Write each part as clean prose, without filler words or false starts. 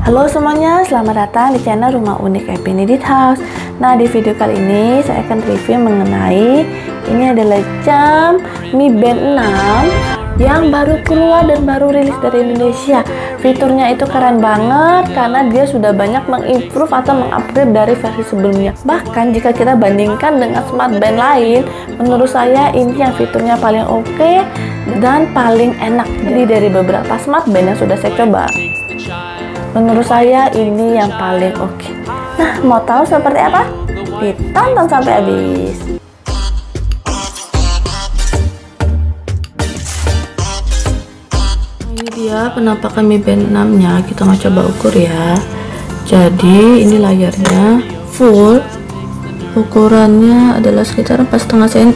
Halo semuanya, selamat datang di channel Rumah Unik Happy Needed House. Nah, di video kali ini saya akan review mengenai ini adalah jam Mi Band 6 yang baru keluar dan baru rilis dari Indonesia. Fiturnya itu keren banget karena dia sudah banyak mengimprove atau mengupgrade dari versi sebelumnya. Bahkan jika kita bandingkan dengan smart band lain, menurut saya ini yang fiturnya paling oke dan paling enak. Jadi dari beberapa smart band yang sudah saya coba, menurut saya ini yang paling oke. Nah, mau tahu seperti apa? Ditonton sampai habis. Ini dia penampakan Mi Band 6 nya. Kita mau coba ukur ya. Jadi ini layarnya full, ukurannya adalah sekitar 4,5 cm.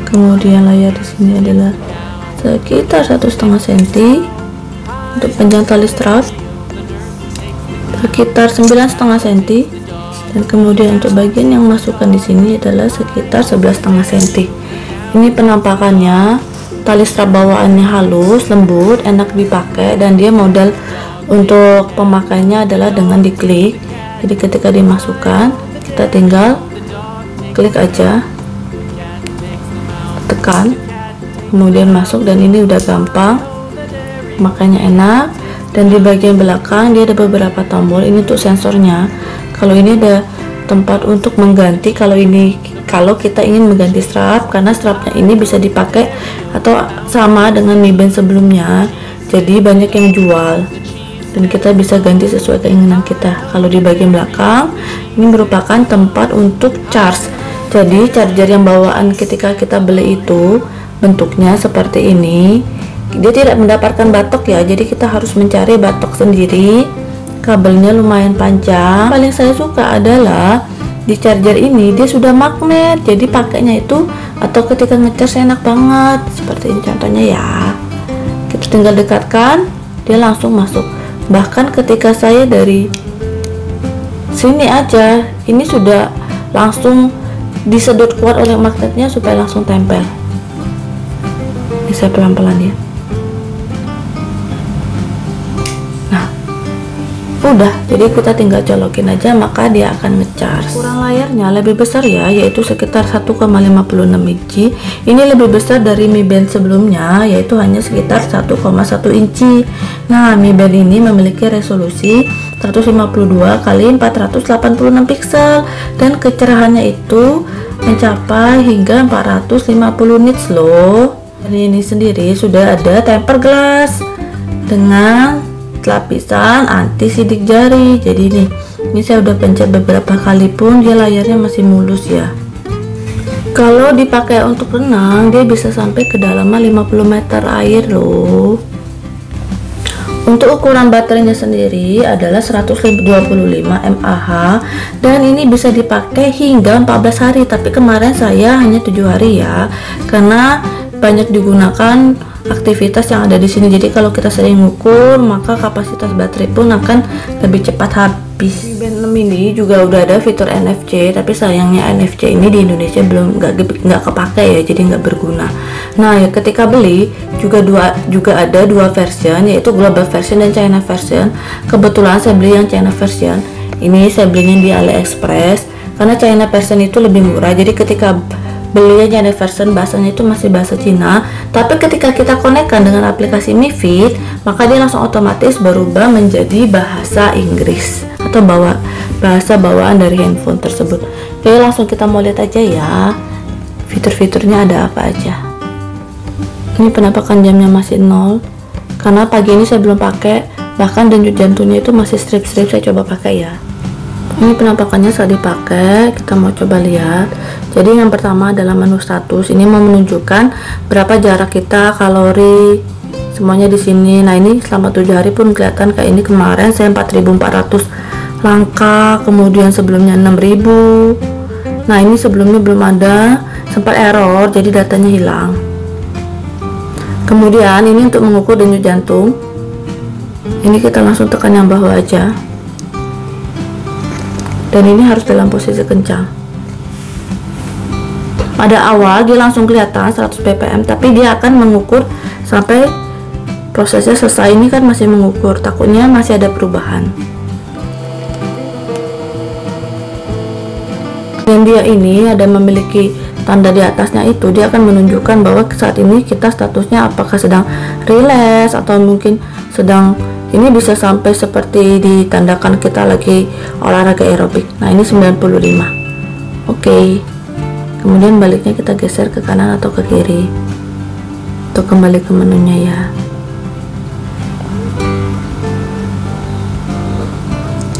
Kemudian layar di sini adalah sekitar 1,5 cm. Untuk panjang tali strap sekitar 9,5 cm, dan kemudian untuk bagian yang masukkan di sini adalah sekitar 11,5 cm. Ini penampakannya, tali strap bawaannya halus, lembut, enak dipakai, dan dia model untuk pemakainya adalah dengan diklik. Jadi ketika dimasukkan, kita tinggal klik aja, tekan, kemudian masuk, dan ini udah gampang. Makanya enak. Dan di bagian belakang dia ada beberapa tombol. Ini untuk sensornya. Kalau ini ada tempat untuk mengganti, kalau kita ingin mengganti strap, karena strapnya ini bisa dipakai atau sama dengan Mi Band sebelumnya, jadi banyak yang jual dan kita bisa ganti sesuai keinginan kita. Kalau di bagian belakang ini merupakan tempat untuk charge. Jadi charger yang bawaan ketika kita beli itu bentuknya seperti ini. Dia tidak mendapatkan batok ya, jadi kita harus mencari batok sendiri. Kabelnya lumayan panjang. Paling saya suka adalah di charger ini dia sudah magnet, jadi pakainya itu atau ketika ngecas enak banget. Seperti ini contohnya ya, kita tinggal dekatkan, dia langsung masuk. Bahkan ketika saya dari sini aja, ini sudah langsung disedot kuat oleh magnetnya supaya langsung tempel. Ini saya pelan-pelan ya. Udah, jadi kita tinggal colokin aja, maka dia akan ngecharge. Ukuran layarnya lebih besar ya, yaitu sekitar 1,56 inci. Ini lebih besar dari Mi Band sebelumnya, yaitu hanya sekitar 1,1 inci. Nah, Mi Band ini memiliki resolusi 152 x 486 pixel dan kecerahannya itu mencapai hingga 450 nits loh. Dan ini sendiri sudah ada tempered glass dengan lapisan anti sidik jari. Jadi ini saya udah pencet beberapa kali pun dia layarnya masih mulus ya. Kalau dipakai untuk renang, dia bisa sampai kedalaman 50 meter air loh. Untuk ukuran baterainya sendiri adalah 125 mAh dan ini bisa dipakai hingga 14 hari, tapi kemarin saya hanya 7 hari ya, karena banyak digunakan aktivitas yang ada di sini. Jadi kalau kita sering ngukur, maka kapasitas baterai pun akan lebih cepat habis. Mi Band 6 ini juga udah ada fitur NFC, tapi sayangnya NFC ini di Indonesia belum nggak kepake ya, jadi nggak berguna. Nah ya, ketika beli juga ada dua version, yaitu global version dan China version. Kebetulan saya beli yang China version. Ini saya belinya di AliExpress karena China version itu lebih murah. Jadi ketika belinya China version, bahasanya itu masih bahasa Cina, tapi ketika kita konekkan dengan aplikasi Mi Fit, maka dia langsung otomatis berubah menjadi bahasa Inggris atau bahasa bawaan dari handphone tersebut. Oke, langsung kita mau lihat aja ya fitur-fiturnya ada apa aja. Ini penampakan jamnya masih 0 karena pagi ini saya belum pakai, bahkan denyut jantungnya itu masih strip-strip. Saya coba pakai ya. Ini penampakannya saat dipakai, kita mau coba lihat. Jadi yang pertama adalah menu status. Ini mau menunjukkan berapa jarak kita, kalori, semuanya di sini. Nah ini selama 7 hari pun kelihatan kayak ini. Kemarin saya 4.400 langkah, kemudian sebelumnya 6.000. Nah ini sebelumnya belum ada, sempat error, jadi datanya hilang. Kemudian ini untuk mengukur denyut jantung. Ini kita langsung tekan yang bawah aja. Dan ini harus dalam posisi kencang. Pada awal dia langsung kelihatan 100 ppm, tapi dia akan mengukur sampai prosesnya selesai. Ini kan masih mengukur, takutnya masih ada perubahan. Dan dia ini ada memiliki tanda di atasnya, itu dia akan menunjukkan bahwa saat ini kita statusnya apakah sedang relax atau mungkin sedang, ini bisa sampai seperti ditandakan kita lagi olahraga aerobik. Nah ini 95. Oke. Kemudian baliknya kita geser ke kanan atau ke kiri untuk kembali ke menunya ya.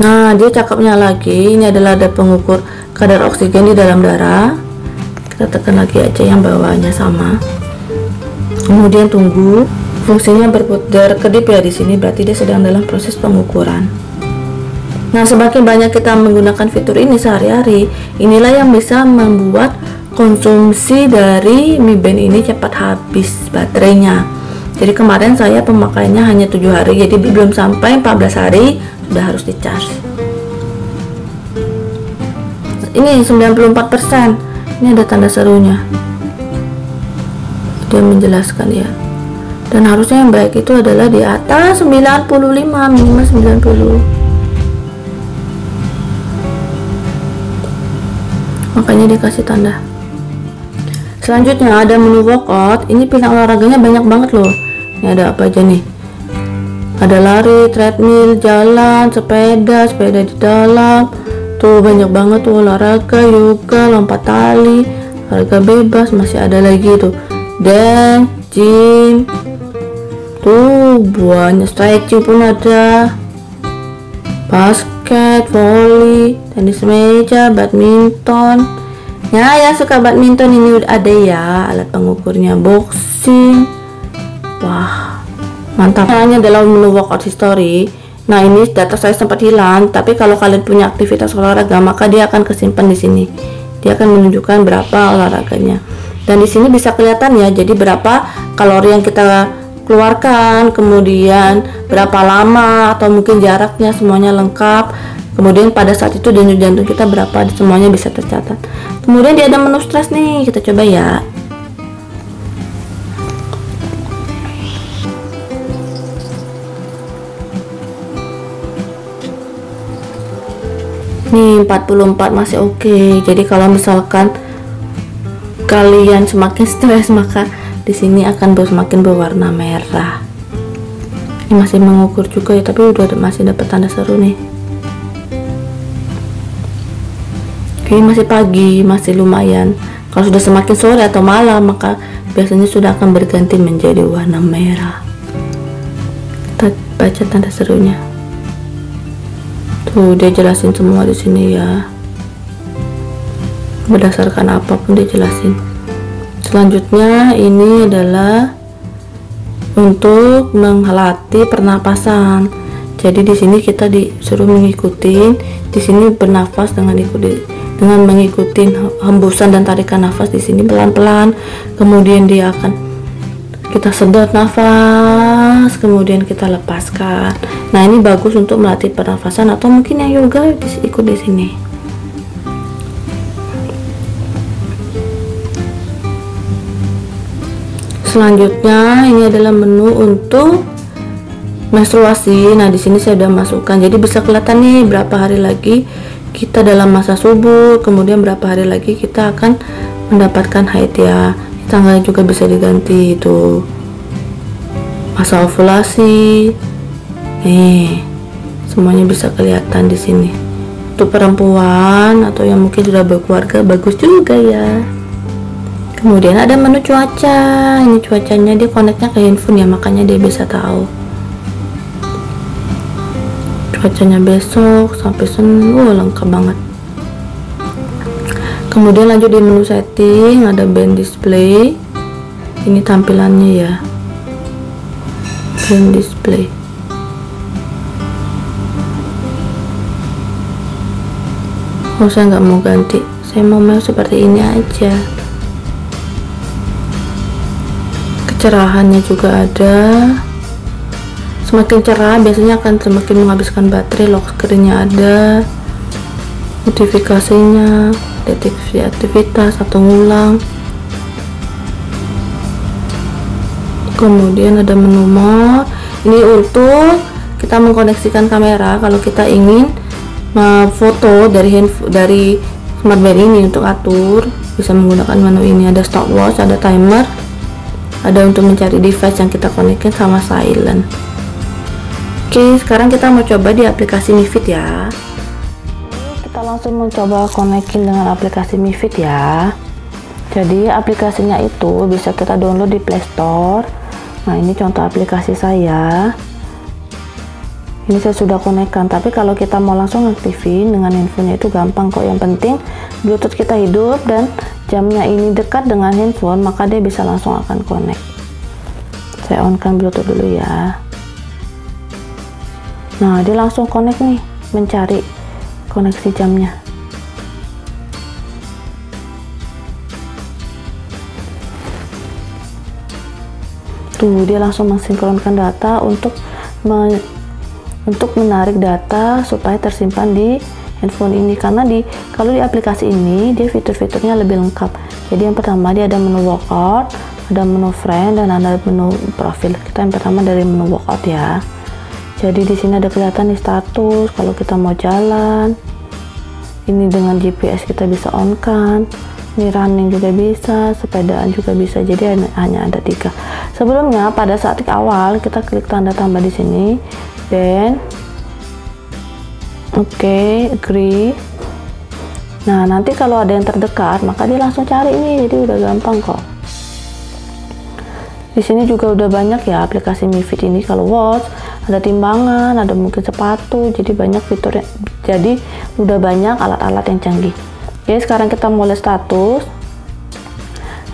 Nah dia cakepnya lagi, ini adalah ada pengukur kadar oksigen di dalam darah. Kita tekan lagi aja yang bawahnya sama. Kemudian tunggu, fungsinya berputar kedip ya di sini, berarti dia sedang dalam proses pengukuran. Nah, semakin banyak kita menggunakan fitur ini sehari-hari, inilah yang bisa membuat konsumsi dari Mi Band ini cepat habis baterainya. Jadi kemarin saya pemakaiannya hanya 7 hari, jadi belum sampai 14 hari sudah harus dicas. Ini 94%. Ini ada tanda serunya, dia menjelaskan ya. Dan harusnya yang baik itu adalah di atas 95, minimal 90. Makanya dikasih tanda. Selanjutnya ada menu workout. Ini pilihan olahraganya banyak banget loh. Ini ada apa aja nih? Ada lari, treadmill, jalan, sepeda di dalam. Tuh banyak banget tuh, olahraga, yoga, lompat tali, olahraga bebas, masih ada lagi tuh dance, gym, tuh banyak, stretching pun ada, basket, volley, tenis meja, badminton. Ya yang suka badminton ini udah ada ya alat pengukurnya, boxing. Wah mantap. Hanya dalam menu workout history. Nah ini data saya sempat hilang, tapi kalau kalian punya aktivitas olahraga maka dia akan kesimpan di sini. Dia akan menunjukkan berapa olahraganya. Dan di sini bisa kelihatan ya, jadi berapa kalori yang kita keluarkan, kemudian berapa lama atau mungkin jaraknya, semuanya lengkap. Kemudian pada saat itu denyut jantung kita berapa, semuanya bisa tercatat. Kemudian dia ada menu stres nih, kita coba ya. Nih 44 masih oke. Jadi kalau misalkan kalian semakin stres maka di sini akan semakin berwarna merah. Ini masih mengukur juga ya, tapi udah masih dapat tanda seru nih. Oke, masih pagi, masih lumayan. Kalau sudah semakin sore atau malam maka biasanya sudah akan berganti menjadi warna merah. Kita baca tanda serunya. Tuh dia jelasin semua di sini ya, berdasarkan apapun dia jelasin. Selanjutnya ini adalah untuk melatih pernapasan. Jadi di sini kita disuruh mengikuti, di sini bernafas dengan mengikuti hembusan dan tarikan nafas di sini pelan-pelan. Kemudian dia akan kita sedot nafas, kemudian kita lepaskan. Nah ini bagus untuk melatih pernafasan, atau mungkin yang yoga ikut di sini. Selanjutnya ini adalah menu untuk menstruasi. Nah di sini saya sudah masukkan, jadi bisa kelihatan nih berapa hari lagi kita dalam masa subur, kemudian berapa hari lagi kita akan mendapatkan haid ya. Tanggalnya juga bisa diganti, itu masa ovulasi. Nih semuanya bisa kelihatan di sini. Untuk perempuan atau yang mungkin sudah berkeluarga bagus juga ya. Kemudian ada menu cuaca. Ini cuacanya dia connectnya ke handphone ya, makanya dia bisa tahu cuacanya besok sampai Senin. Lengkap banget. Kemudian lanjut di menu setting, ada band display. Ini tampilannya ya, band display. Saya nggak mau ganti, saya mau seperti ini aja. Kecerahannya juga ada, semakin cerah biasanya akan semakin menghabiskan baterai. Lock screen-nya ada, notifikasinya, deteksi aktivitas atau ngulang. Kemudian ada menu more. Ini untuk kita mengkoneksikan kamera kalau kita ingin foto dari smartband ini. Untuk atur bisa menggunakan menu ini. Ada stopwatch, ada timer, ada untuk mencari device yang kita konekkan sama silent. Oke, sekarang kita mau coba di aplikasi Mi Fit ya. Kita langsung mencoba konekin dengan aplikasi Mi Fit ya. Jadi aplikasinya itu bisa kita download di Play Store. Nah, ini contoh aplikasi saya. Ini saya sudah konekkan, tapi kalau kita mau langsung aktifin dengan handphonenya itu gampang kok. Yang penting Bluetooth kita hidup dan jamnya ini dekat dengan handphone, maka dia bisa langsung akan connect. Saya on kan Bluetooth dulu ya. Nah, dia langsung connect nih, mencari koneksi jamnya. Tuh, dia langsung mensinkronkan data untuk menarik data supaya tersimpan di handphone ini. Karena kalau di aplikasi ini dia fitur-fiturnya lebih lengkap. Jadi yang pertama dia ada menu workout, ada menu friend, dan ada menu profil. Kita yang pertama dari menu workout ya. Jadi di sini ada kelihatan nih status kalau kita mau jalan. Ini dengan GPS kita bisa on kan. Ini running juga bisa, sepedaan juga bisa. Jadi hanya ada 3. Sebelumnya pada saat awal kita klik tanda tambah di sini, then agree. Nah, nanti kalau ada yang terdekat maka dia langsung cari ini, jadi udah gampang kok. Di sini juga udah banyak ya aplikasi Mi Fit ini. Kalau watch ada timbangan, ada mungkin sepatu, jadi banyak fiturnya. Jadi udah banyak alat-alat yang canggih. Oke, sekarang kita mulai status.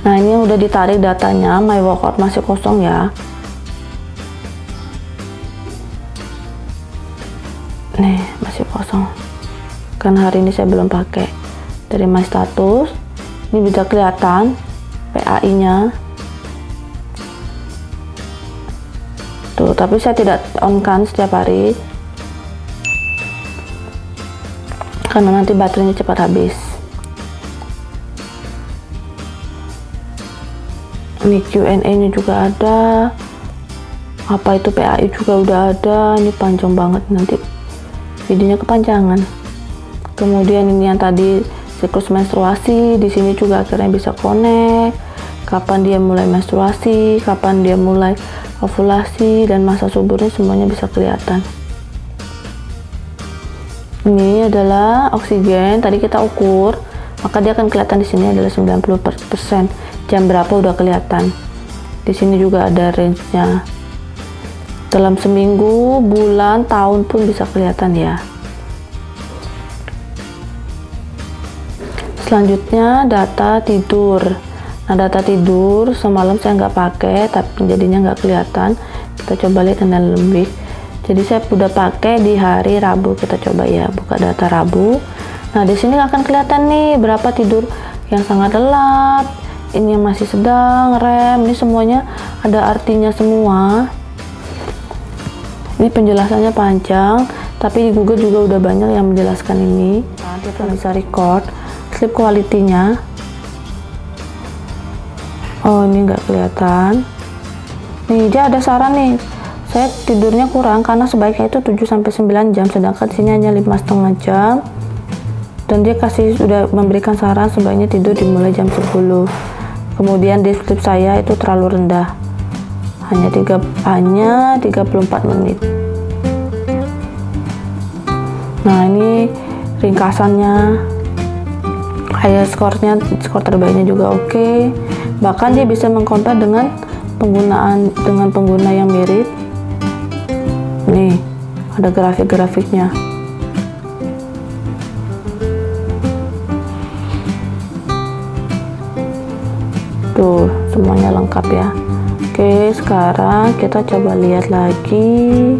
Nah, ini udah ditarik datanya, my workout masih kosong ya. Nih, masih kosong. Karena hari ini saya belum pakai. Dari my status, ini bisa kelihatan PAI-nya. Tuh, tapi saya tidak on kan setiap hari. Karena nanti baterainya cepat habis. Ini Q&A-nya juga ada. Apa itu PAI juga udah ada. Ini panjang banget, nanti videonya kepanjangan. Kemudian ini yang tadi siklus menstruasi, di sini juga akhirnya bisa connect. Kapan dia mulai menstruasi, kapan dia mulai ovulasi, dan masa suburnya semuanya bisa kelihatan. Ini adalah oksigen, tadi kita ukur, maka dia akan kelihatan di sini adalah 90%. Jam berapa udah kelihatan. Di sini juga ada range-nya. Dalam seminggu, bulan, tahun pun bisa kelihatan ya. Selanjutnya data tidur. Nah, data tidur semalam saya nggak pakai, tapi jadinya nggak kelihatan. Kita coba lihat dengan lebih. Jadi saya udah pakai di hari Rabu. Kita coba ya, buka data Rabu. Nah, di sini akan kelihatan nih berapa tidur yang sangat lelap, ini yang masih sedang, REM, ini semuanya ada artinya semua. Ini penjelasannya panjang, tapi di Google juga udah banyak yang menjelaskan ini. Nah, kita bisa record sleep quality-nya. Oh, ini nggak kelihatan. Nih, dia ada saran nih. Saya tidurnya kurang karena sebaiknya itu 7-9 jam, sedangkan di sini hanya 5,5 jam. Dan dia sudah memberikan saran sebaiknya tidur dimulai jam 10. Kemudian di sleep saya itu terlalu rendah, hanya 34 menit. Nah, ini ringkasannya, skor terbaiknya juga oke. Bahkan dia bisa mengcompare dengan pengguna yang mirip. Nih, ada grafik-grafiknya. Tuh, semuanya lengkap ya. Oke, sekarang kita coba lihat lagi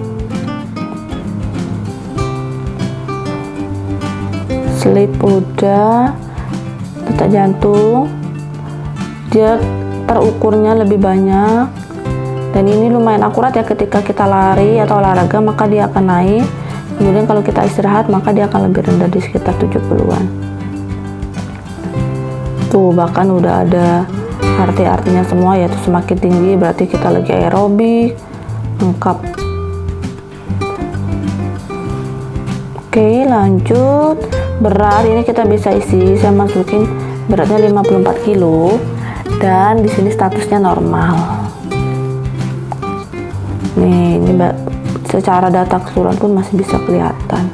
sleep udah, detak jantung dia terukurnya lebih banyak, dan ini lumayan akurat ya. Ketika kita lari atau olahraga maka dia akan naik, kemudian kalau kita istirahat maka dia akan lebih rendah di sekitar 70-an. Tuh, bahkan udah ada artinya semua, yaitu semakin tinggi berarti kita lagi aerobik lengkap. Oke, lanjut. Berat ini kita bisa isi, saya masukin beratnya 54 kilo dan di sini statusnya normal. Nih, ini secara data keseluruhan pun masih bisa kelihatan.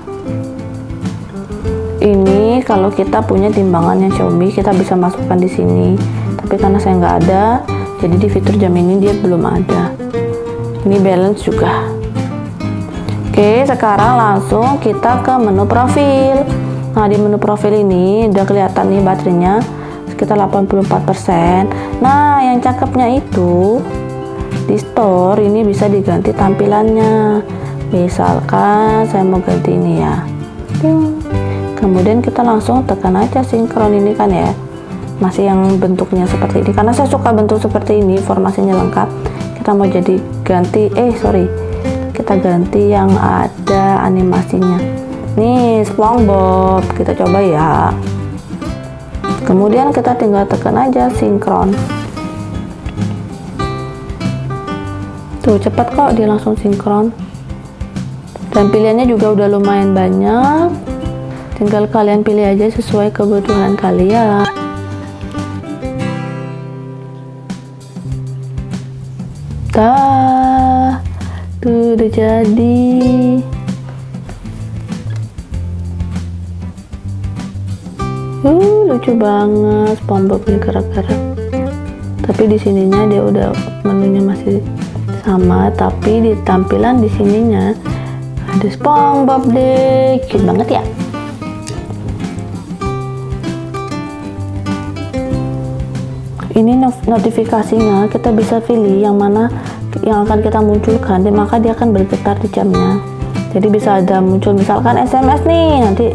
Ini kalau kita punya timbangan yang Xiaomi, kita bisa masukkan di sini. Tapi karena saya nggak ada, jadi di fitur jam ini dia belum ada. Ini balance juga. Oke, sekarang langsung kita ke menu profil. Nah, di menu profil ini udah kelihatan nih baterainya sekitar 84%. Nah, yang cakepnya itu di store ini bisa diganti tampilannya. Misalkan saya mau ganti ini ya. Kemudian kita langsung tekan aja sinkron ini kan ya. Masih yang bentuknya seperti ini. Karena saya suka bentuk seperti ini, informasinya lengkap. Kita mau jadi ganti kita ganti yang ada animasinya. Nih, SpongeBob. Kita coba ya. Kemudian kita tinggal tekan aja sinkron. Tuh, cepat kok dia langsung sinkron. Dan pilihannya juga udah lumayan banyak. Tinggal kalian pilih aja sesuai kebutuhan kalian. Tuh udah jadi. Lucu banget SpongeBob ini gerak-gerak. Tapi di sininya dia udah menunya masih sama, tapi di tampilan di sininya ada SpongeBob deh, cute banget ya. Ini notifikasinya kita bisa pilih yang mana yang akan kita munculkan, dan maka dia akan bergetar di jamnya. Jadi bisa ada muncul misalkan SMS nih, nanti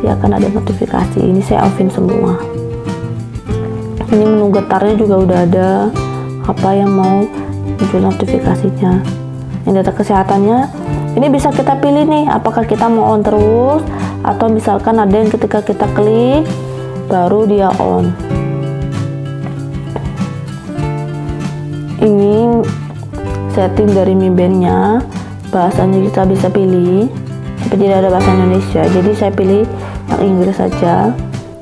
dia akan ada notifikasi. Ini saya offin semua. Ini menu getarnya juga udah ada apa yang mau muncul notifikasinya. Ini data kesehatannya, ini bisa kita pilih nih, apakah kita mau on terus atau misalkan ada yang ketika kita klik baru dia on. Ini setting dari Mi Band-nya, bahasanya kita bisa pilih, tapi tidak ada bahasa Indonesia, jadi saya pilih yang Inggris saja.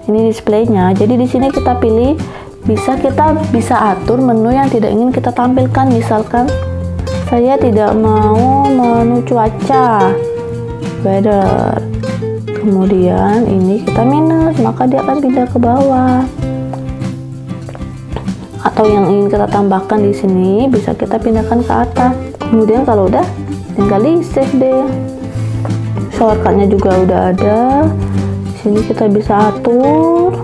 Ini displaynya, jadi di sini kita pilih, kita bisa atur menu yang tidak ingin kita tampilkan. Misalkan saya tidak mau menu cuaca, weather, kemudian ini kita minus, maka dia akan pindah ke bawah. Atau yang ingin kita tambahkan di sini bisa kita pindahkan ke atas. Kemudian kalau udah tinggal di save deh. Shortcutnya juga udah ada. Di sini kita bisa atur.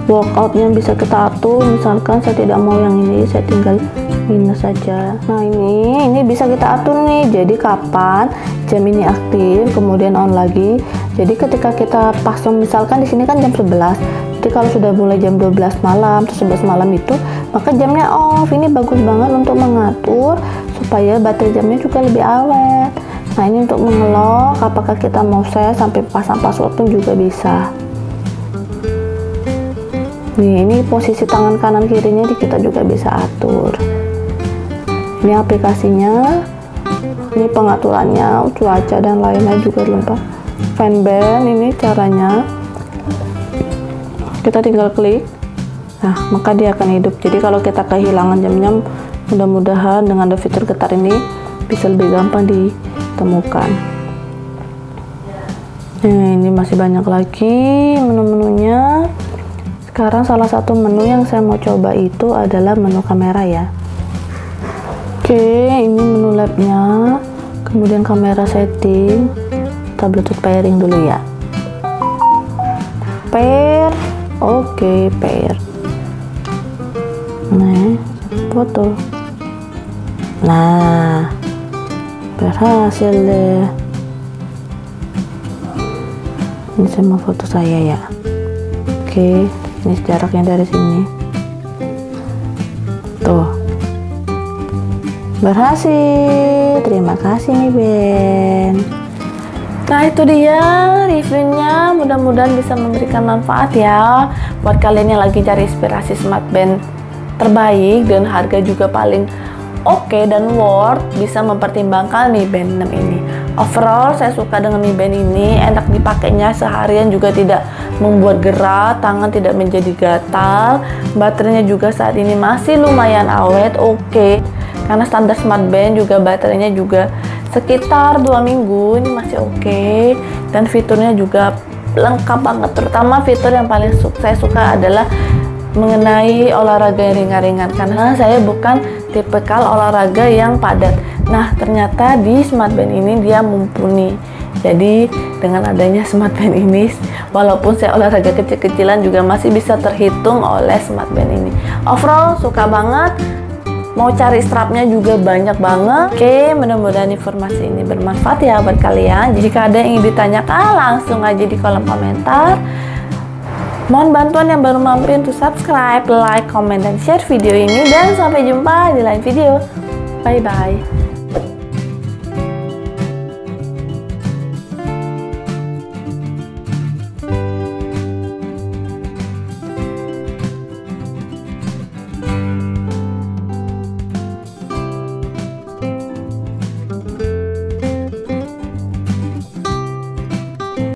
Workoutnya bisa kita atur. Misalkan saya tidak mau yang ini, saya tinggal minus saja. Nah, ini bisa kita atur nih. Jadi kapan jam ini aktif, kemudian on lagi. Jadi ketika kita pasang, misalkan di sini kan jam 11. Jadi kalau sudah mulai jam 12 malam atau 11 malam itu, maka jamnya off. Ini bagus banget untuk mengatur supaya baterai jamnya juga lebih awet. Nah, ini untuk mengelok apakah kita mau set sampai pasang password pun juga bisa. Nih, ini posisi tangan kanan kirinya kita juga bisa atur. Ini aplikasinya, ini pengaturannya, cuaca dan lain-lain juga lengkap. Fan band ini caranya. Kita tinggal klik, nah maka dia akan hidup. Jadi kalau kita kehilangan jamnya, mudah-mudahan dengan ada fitur getar ini bisa lebih gampang ditemukan. Nah, ini masih banyak lagi menu-menunya. Sekarang salah satu menu yang saya mau coba itu adalah menu kamera ya. Oke, ini menu labnya, kemudian kamera setting. Kita Bluetooth pairing dulu ya. Pair. Oke, pair. Nah, foto. Nah, berhasil deh. Ini sama foto saya ya. Oke, ini jaraknya dari sini. Tuh. Berhasil. Terima kasih nih Ben. Nah itu dia reviewnya, mudah-mudahan bisa memberikan manfaat ya buat kalian yang lagi cari inspirasi smartband terbaik dan harga juga paling oke dan worth, bisa mempertimbangkan Mi Band 6 ini. Overall saya suka dengan Mi Band ini, enak dipakainya seharian juga tidak membuat gerah, tangan tidak menjadi gatal. Baterainya juga saat ini masih lumayan awet, oke. Karena standar smartband juga baterainya juga sekitar 2 minggu, ini masih oke. Dan fiturnya juga lengkap banget, terutama fitur yang paling saya suka adalah mengenai olahraga yang ringan-ringan, karena saya bukan tipikal olahraga yang padat. Nah ternyata di smartband ini dia mumpuni. Jadi dengan adanya smartband ini, walaupun saya olahraga kecil-kecilan juga masih bisa terhitung oleh smartband ini. Overall suka banget. Mau cari strapnya juga banyak banget. Oke, mudah-mudahan informasi ini bermanfaat ya buat kalian. Jika ada yang ingin ditanyakan, langsung aja di kolom komentar. Mohon bantuan yang baru mampir untuk subscribe, like, komen, dan share video ini. Dan sampai jumpa di lain video. Bye-bye.